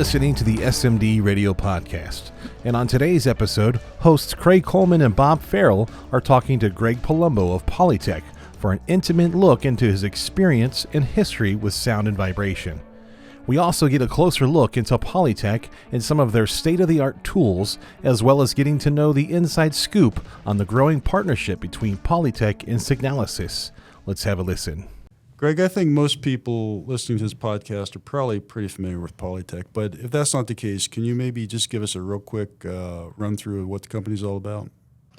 listening to the SMD Radio Podcast. And on today's episode, hosts Craig Coleman and Bob Farrell are talking to Gregg Palombo of Polytec for an intimate look into his experience and history with sound and vibration. We also get a closer look into Polytec and some of their state-of-the-art tools, as well as getting to know the inside scoop on the growing partnership between Polytec and Signalysis. Let's have a listen. Greg, I think most people listening to this podcast are probably pretty familiar with Polytec, but if that's not the case, can you maybe just give us a real quick run through of what the company's all about?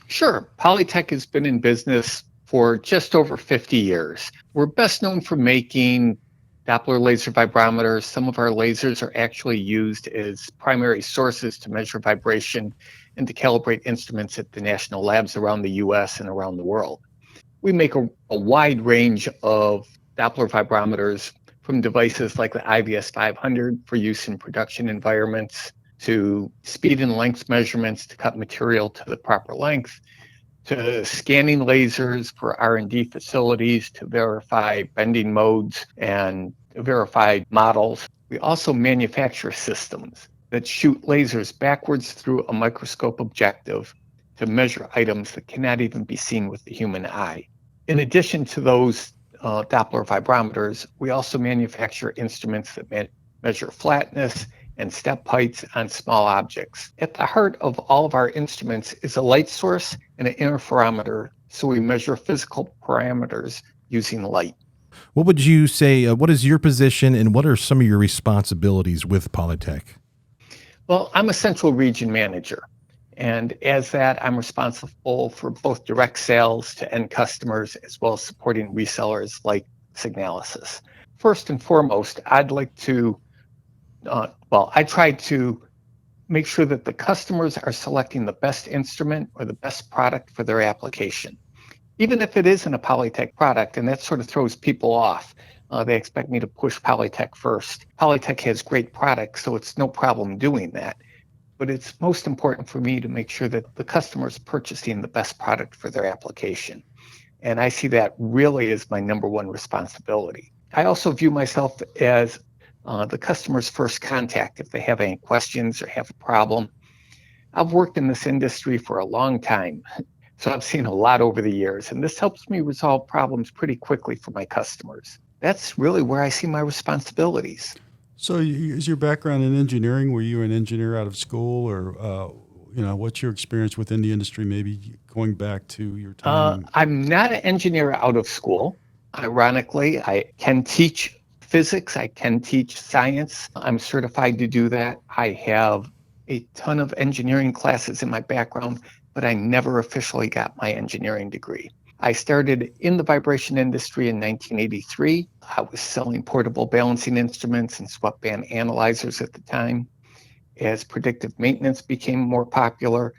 Sure. Polytec has been in business for just over 50 years. We're best known for making Doppler laser vibrometers. Some of our lasers are actually used as primary sources to measure vibration and to calibrate instruments at the national labs around the U.S. and around the world. We make a wide range of Doppler vibrometers, from devices like the IVS 500 for use in production environments, to speed and length measurements to cut material to the proper length, to scanning lasers for R&D facilities to verify bending modes and verify models. We also manufacture systems that shoot lasers backwards through a microscope objective to measure items that cannot even be seen with the human eye. In addition to those Doppler vibrometers, we also manufacture instruments that measure flatness and step heights on small objects. At the heart of all of our instruments is a light source and an interferometer, so we measure physical parameters using light. What would you say, what is your position and what are some of your responsibilities with Polytec? Well, I'm a central region manager. And as that, I'm responsible for both direct sales to end customers as well as supporting resellers like Signalysis. First and foremost, I'd like to, I try to make sure that the customers are selecting the best instrument or the best product for their application. Even if it isn't a Polytec product, and that sort of throws people off. They expect me to push Polytec first. Polytec has great products, so it's no problem doing that. But it's most important for me to make sure that the customer is purchasing the best product for their application. And I see that really as my number one responsibility. I also view myself as the customer's first contact if they have any questions or have a problem. I've worked in this industry for a long time, so I've seen a lot over the years, and this helps me resolve problems pretty quickly for my customers. That's really where I see my responsibilities. So is your background in engineering? Were you an engineer out of school, or what's your experience within the industry, maybe going back to your time? I'm not an engineer out of school. Ironically, I can teach physics. I can teach science. I'm certified to do that. I have a ton of engineering classes in my background, but I never officially got my engineering degree. I started in the vibration industry in 1983. I was selling portable balancing instruments and swept band analyzers at the time. As predictive maintenance became more popular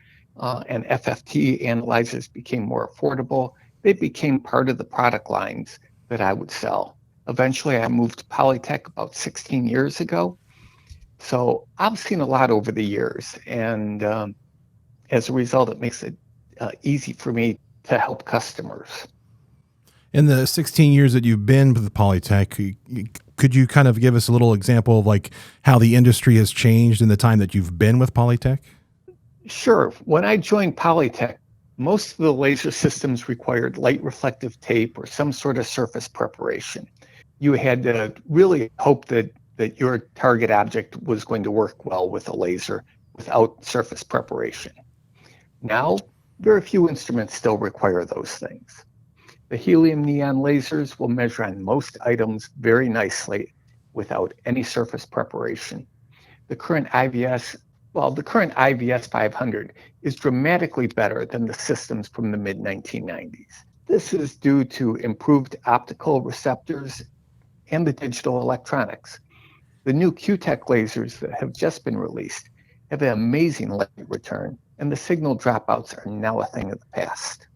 and FFT analyzers became more affordable, they became part of the product lines that I would sell. Eventually, I moved to Polytec about 16 years ago. So I've seen a lot over the years, and as a result, it makes it easy for me to help customers. In the 16 years that you've been with Polytec, could you kind of give us a little example of like how the industry has changed in the time that you've been with Polytec? Sure. When I joined Polytec, most of the laser systems required light reflective tape or some sort of surface preparation. You had to really hope that your target object was going to work well with a laser without surface preparation. Now, very few instruments still require those things. The helium neon lasers will measure on most items very nicely without any surface preparation. The current IVS 500 is dramatically better than the systems from the mid-1990s. This is due to improved optical receptors and the digital electronics. The new Q-Tech lasers that have just been released have an amazing light return, and the signal dropouts are now a thing of the past.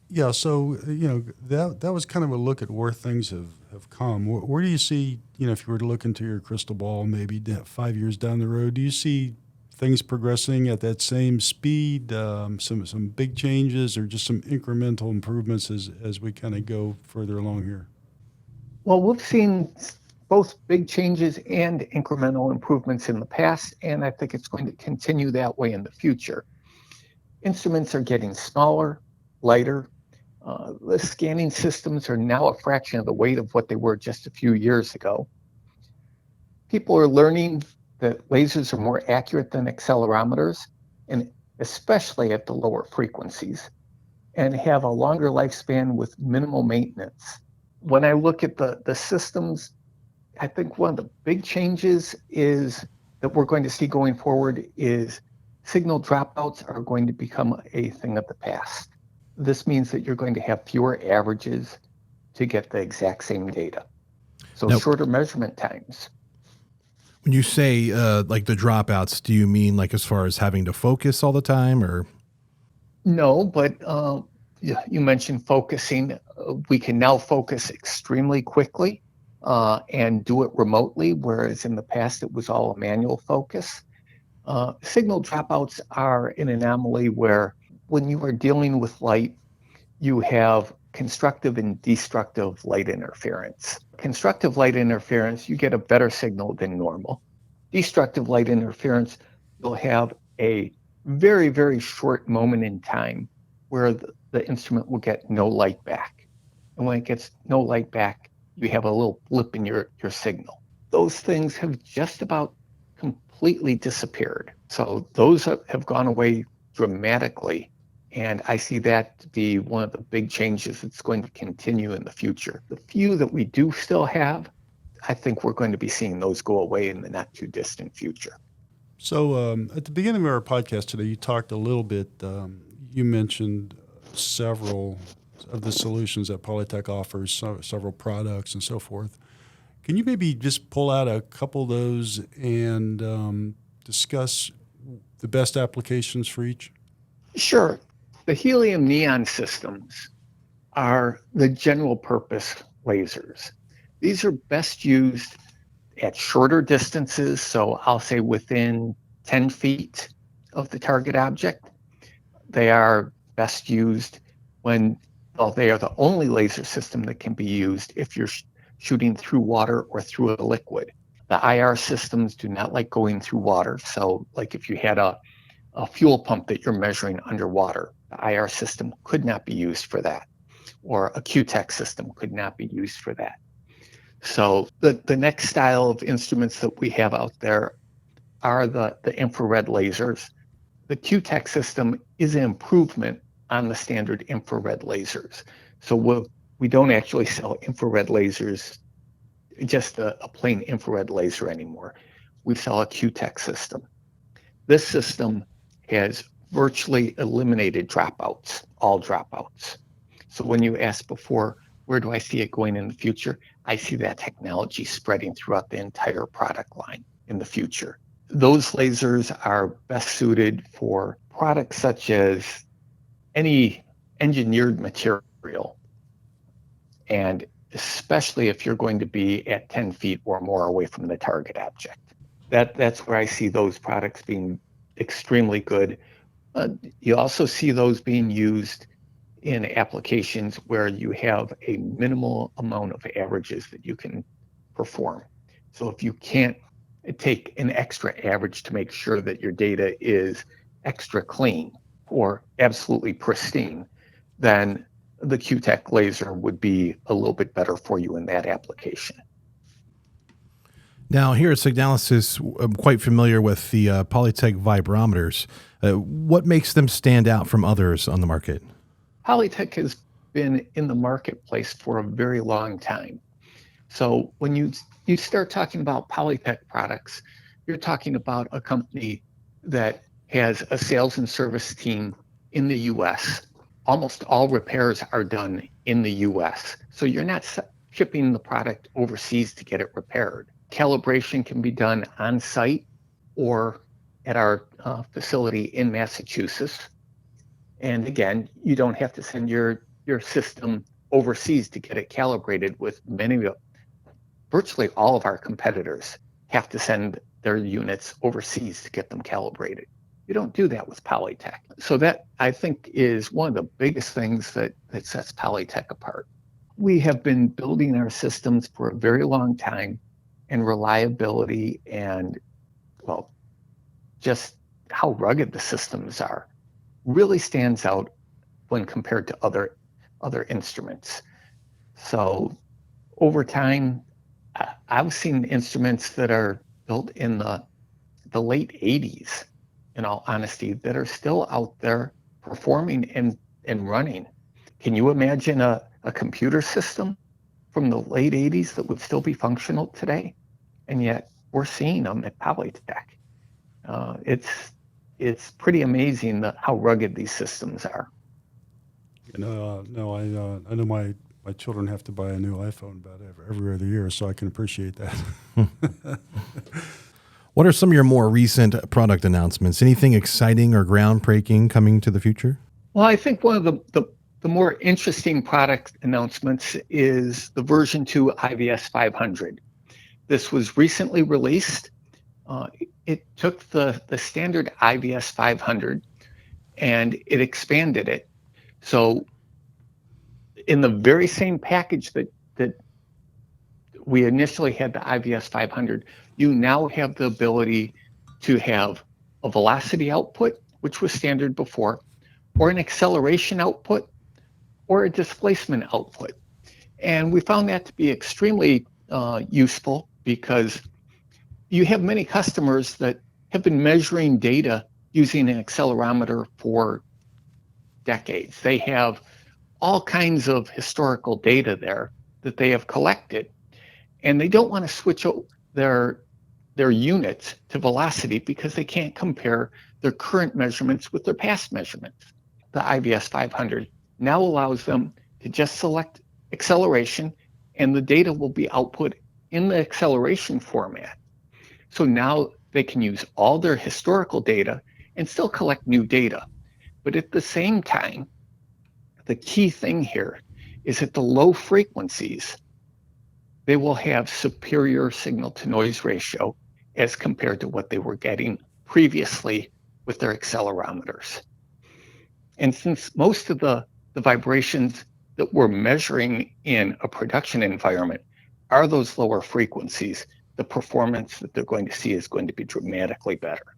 Yeah, so that was kind of a look at where things have come. Where do you see, if you were to look into your crystal ball, maybe 5 years down the road, do you see things progressing at that same speed, some big changes, or just some incremental improvements as we kind of go further along here? Well, we've seen both big changes and incremental improvements in the past, and I think it's going to continue that way in the future. Instruments are getting smaller, lighter. The scanning systems are now a fraction of the weight of what they were just a few years ago. People are learning that lasers are more accurate than accelerometers, and especially at the lower frequencies, and have a longer lifespan with minimal maintenance. When I look at the systems, I think one of the big changes is that we're going to see going forward is signal dropouts are going to become a thing of the past. This means that you're going to have fewer averages to get the exact same data. So Now, shorter measurement times. when you say like the dropouts, do you mean like as far as having to focus all the time, or? No, but you mentioned focusing. We can now focus extremely quickly and do it remotely, whereas in the past it was all a manual focus. Signal dropouts are an anomaly where when you are dealing with light, you have constructive and destructive light interference. Constructive light interference, you get a better signal than normal. Destructive light interference, you'll have a very, very short moment in time where the instrument will get no light back. And when it gets no light back, you have a little blip in your signal. Those things have just about completely disappeared. So those have gone away dramatically. And I see that to be one of the big changes that's going to continue in the future. The few that we do still have, I think we're going to be seeing those go away in the not too distant future. So at the beginning of our podcast today, you talked a little bit, you mentioned several of the solutions that Polytec offers, several products and so forth. Can you maybe just pull out a couple of those and discuss the best applications for each? Sure. The helium neon systems are the general purpose lasers. These are best used at shorter distances, so I'll say within 10 feet of the target object. They are best used when, well, they are the only laser system that can be used if you're shooting through water or through a liquid. The IR systems do not like going through water, so like if you had a fuel pump that you're measuring underwater, the IR system could not be used for that, or a QTEC system could not be used for that. So the next style of instruments that we have out there are the infrared lasers. The QTEC system is an improvement on the standard infrared lasers. So we don't actually sell infrared lasers, just a plain infrared laser anymore. We sell a QTEC system. This system has virtually eliminated dropouts, all dropouts. So when you asked before, where do I see it going in the future? I see that technology spreading throughout the entire product line in the future. Those lasers are best suited for products such as any engineered material, and especially if you're going to be at 10 feet or more away from the target object. That's where I see those products being extremely good. You also see those being used in applications where you have a minimal amount of averages that you can perform. So if you can't take an extra average to make sure that your data is extra clean or absolutely pristine, then the QTEC laser would be a little bit better for you in that application. Now, here at Signalysis, I'm quite familiar with the Polytec vibrometers. What makes them stand out from others on the market? Polytec has been in the marketplace for a very long time. So when you start talking about Polytec products, you're talking about a company that has a sales and service team in the US. Almost all repairs are done in the US. So you're not shipping the product overseas to get it repaired. Calibration can be done on site or at our facility in Massachusetts. And again, you don't have to send your system overseas to get it calibrated. With virtually all of our competitors have to send their units overseas to get them calibrated. You don't do that with Polytec. So that, I think, is one of the biggest things that sets Polytec apart. We have been building our systems for a very long time and reliability and, well, just how rugged the systems are really stands out when compared to other instruments. So over time, I've seen instruments that are built in the late 80s, in all honesty, that are still out there performing and running. Can you imagine a computer system from the late 80s that would still be functional today? And yet we're seeing them at Polytec. It's pretty amazing how rugged these systems are. I know my children have to buy a new iPhone about every other year, so I can appreciate that. What are some of your more recent product announcements? Anything exciting or groundbreaking coming to the future? Well, I think one of the more interesting product announcements is the version 2 IVS 500. This was recently released. It took the standard IVS 500 and it expanded it. So in the very same package that we initially had the IVS 500, you now have the ability to have a velocity output, which was standard before, or an acceleration output, or a displacement output. And we found that to be extremely useful because you have many customers that have been measuring data using an accelerometer for decades. They have all kinds of historical data there that they have collected, and they don't want to switch their units to velocity because they can't compare their current measurements with their past measurements. The IVS 500 now allows them to just select acceleration, and the data will be output in the acceleration format. So now they can use all their historical data and still collect new data. But at the same time, the key thing here is at the low frequencies, they will have superior signal to noise ratio as compared to what they were getting previously with their accelerometers. And since most of the vibrations that we're measuring in a production environment are those lower frequencies, the performance that they're going to see is going to be dramatically better.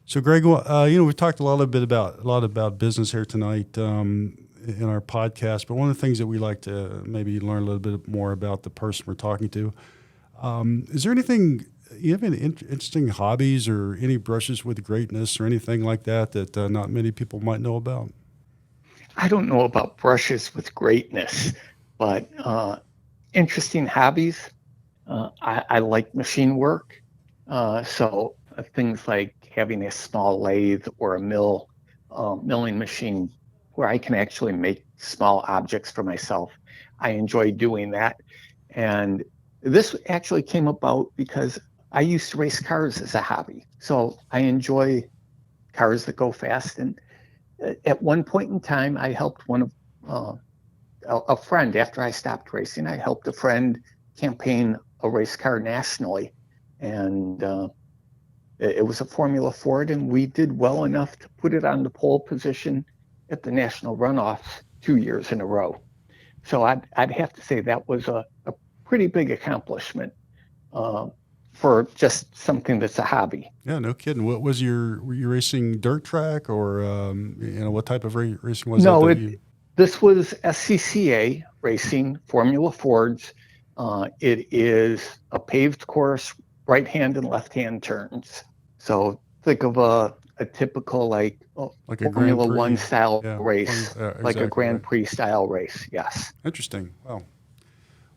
So, Greg, we've talked a lot about business here tonight in our podcast, but one of the things that we like to maybe learn a little bit more about the person we're talking to. Is there anything, you have any interesting hobbies or any brushes with greatness or anything like that not many people might know about? I don't know about brushes with greatness, but interesting hobbies. I like machine work. So things like having a small lathe or a milling machine where I can actually make small objects for myself. I enjoy doing that. And this actually came about because I used to race cars as a hobby. So I enjoy cars that go fast. And at one point in time, I helped a friend, after I stopped racing, I helped a friend campaign a race car nationally. And it was a Formula Ford, and we did well enough to put it on the pole position at the national runoffs 2 years in a row. So I'd have to say that was a pretty big accomplishment for just something that's a hobby. Yeah, no kidding. What was were you racing dirt track or, what type of racing was that? No, this was SCCA racing, Formula Fords. It is a paved course, right-hand and left-hand turns. So think of a typical like a Formula Grand Prix. One style Yeah, race, like a Grand Prix style race. Yes. Interesting. Wow.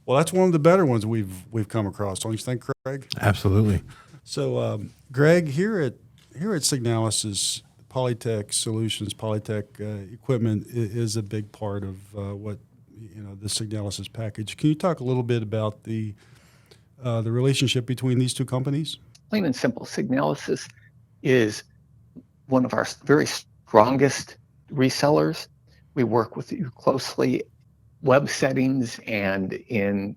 Well, that's one of the better ones we've come across. Don't you think, Craig? Absolutely. So, Greg, here at Signalysis, Polytec Solutions, Polytec equipment is a big part of what the Signalysis package. Can you talk a little bit about the relationship between these two companies? Plain and simple, Signalysis is one of our very strongest resellers. We work with you closely, web settings and in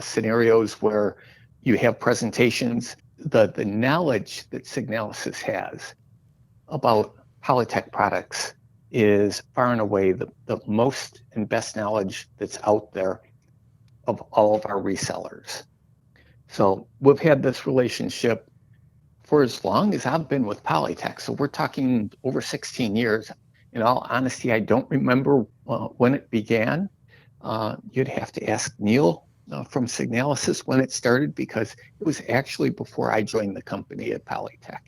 scenarios where you have presentations. The knowledge that Signalysis has about Polytec products is far and away the most and best knowledge that's out there of all of our resellers. So we've had this relationship for as long as I've been with Polytec. So we're talking over 16 years. In all honesty, I don't remember when it began. You'd have to ask Neil from Signalysis when it started, because it was actually before I joined the company at Polytec.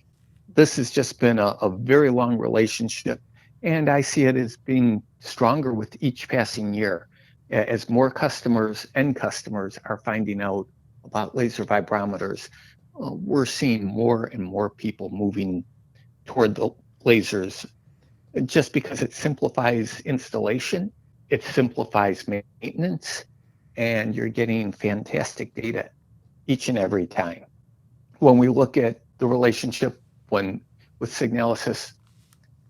This has just been a very long relationship, and I see it as being stronger with each passing year. As more customers, end customers, are finding out about laser vibrometers, we're seeing more and more people moving toward the lasers, just because it simplifies installation, it simplifies maintenance, and you're getting fantastic data each and every time. When we look at the relationship with Signalysis,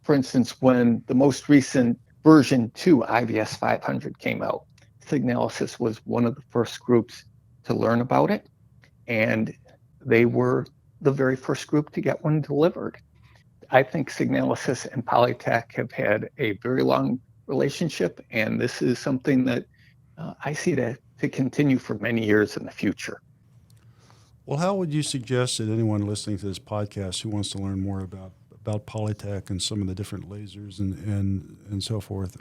for instance, when the most recent version 2 IVS 500 came out, Signalysis was one of the first groups to learn about it, and they were the very first group to get one delivered. I think Signalysis and Polytec have had a very long relationship, and this is something that I see to continue for many years in the future. Well, how would you suggest that anyone listening to this podcast who wants to learn more about Polytec and some of the different lasers and so forth,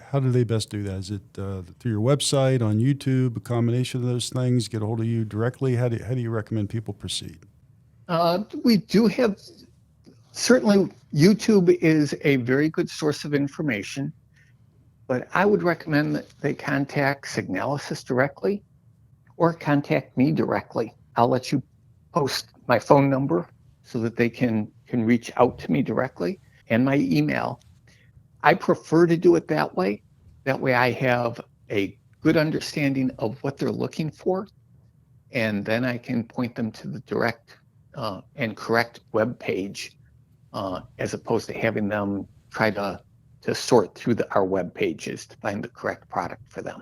how do they best do that? Is it through your website, on YouTube, a combination of those things, get a hold of you directly? How do you recommend people proceed? We do have, certainly YouTube is a very good source of information, but I would recommend that they contact Signalysis directly or contact me directly. I'll let you post my phone number so that they can reach out to me directly, and my email. I prefer to do it that way. That way I have a good understanding of what they're looking for, and then I can point them to the direct and correct web page, as opposed to having them try to sort through our web pages to find the correct product for them.